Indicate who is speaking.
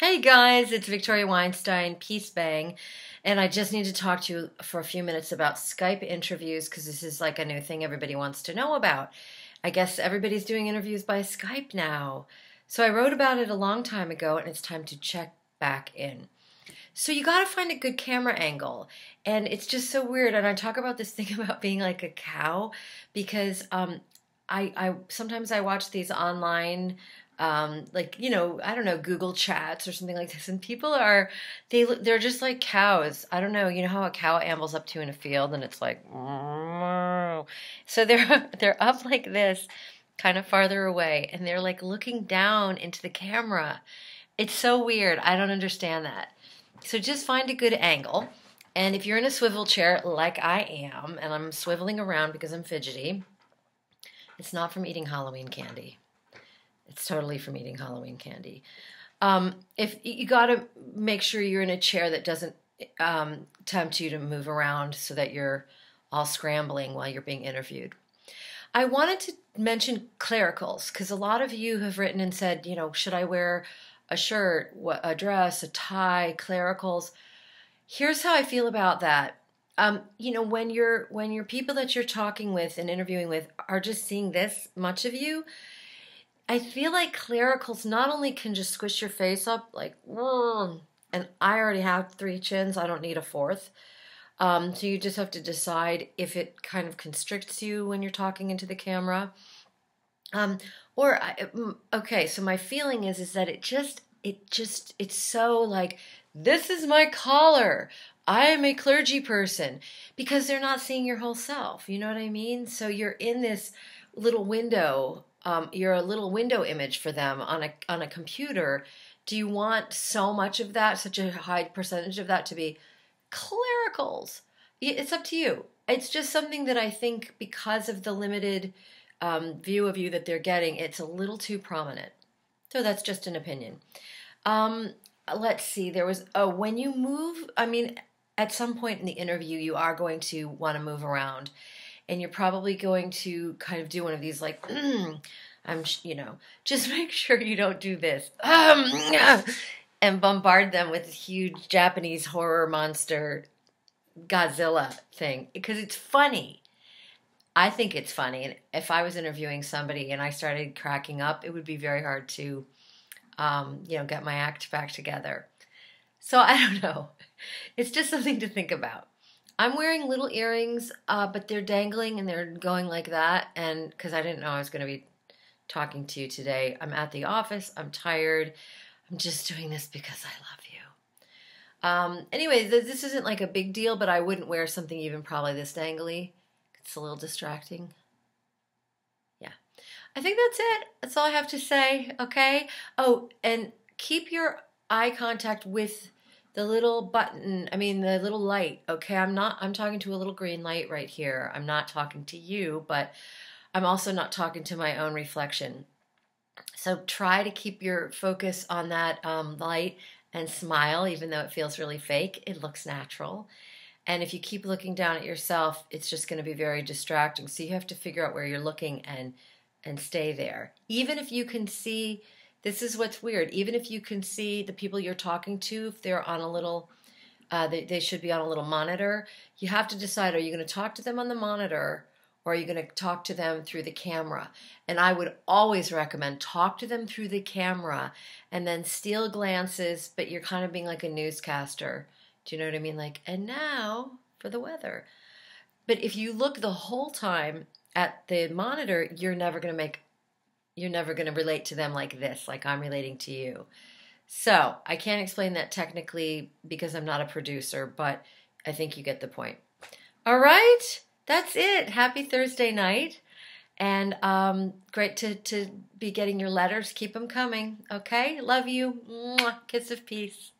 Speaker 1: Hey guys, it's Victoria Weinstein, PeaceBang, and I just need to talk to you for a few minutes about Skype interviews because this is like a new thing everybody wants to know about. I guess everybody's doing interviews by Skype now. So I wrote about it a long time ago and it's time to check back in. So you got to find a good camera angle. And it's just so weird. And I talk about this thing about being like a cow because I sometimes I watch these online like I don't know, Google chats or something like this, and people are they're just like cows. I don't know, you know how a cow ambles up to in a field and it's like so they're up like this, kind of farther away, and they're like looking down into the camera. It's so weird. I don't understand that. So just find a good angle. And if you're in a swivel chair like I am, and I'm swiveling around because I'm fidgety, it's not from eating Halloween candy. It's totally from eating Halloween candy. If you got to make sure you're in a chair that doesn't tempt you to move around so that you're all scrambling while you're being interviewed. I wanted to mention clericals because a lot of you have written and said, should I wear a shirt, a dress, a tie, clericals? Here's how I feel about that. When your people that you're talking with and interviewing with are just seeing this much of you, I feel like clericals not only can just squish your face up like, and I already have 3 chins, I don't need a 4th. So you just have to decide if it kind of constricts you when you're talking into the camera. Okay, so my feeling is that it's so like, this is my collar. I am a clergy person, because they're not seeing your whole self. You know what I mean? So you're in this little window. You're a little window image for them on a computer. Do you want so much of that, such a high percentage of that to be clericals? It's up to you. It's just something that I think because of the limited view of you that they're getting, it's a little too prominent. So that's just an opinion. Let's see. There was, when you move, at some point in the interview, you are going to want to move around. And you're probably going to kind of do one of these like, just make sure you don't do this. And bombard them with a huge Japanese horror monster Godzilla thing. Because it's funny. I think it's funny. And if I was interviewing somebody and I started cracking up, it would be very hard to, get my act back together. So I don't know. It's just something to think about. I'm wearing little earrings, but they're dangling and they're going like that. And because I didn't know I was going to be talking to you today, I'm at the office. I'm tired. I'm just doing this because I love you. Anyway, this isn't like a big deal, but I wouldn't wear something even probably this dangly. It's a little distracting. Yeah. I think that's it. That's all I have to say. Okay. Oh, and keep your eye contact with the little button, the little light, okay? I'm talking to a little green light right here. I'm not talking to you, but I'm also not talking to my own reflection. So try to keep your focus on that light and smile, even though it feels really fake. It looks natural. And if you keep looking down at yourself, it's just going to be very distracting. So you have to figure out where you're looking and stay there. Even if you can see, this is what's weird. Even if you can see the people you're talking to, if they're on a little, they should be on a little monitor, you have to decide, are you going to talk to them on the monitor or are you going to talk to them through the camera? And I would always recommend talk to them through the camera and then steal glances, but you're kind of being like a newscaster. Do you know what I mean? Like, and now for the weather. But if you look the whole time at the monitor, you're never going to relate to them like this, like I'm relating to you. So I can't explain that technically because I'm not a producer, but I think you get the point. All right, that's it. Happy Thursday night. And great to be getting your letters. Keep them coming. Okay, love you. Mwah. Kiss of peace.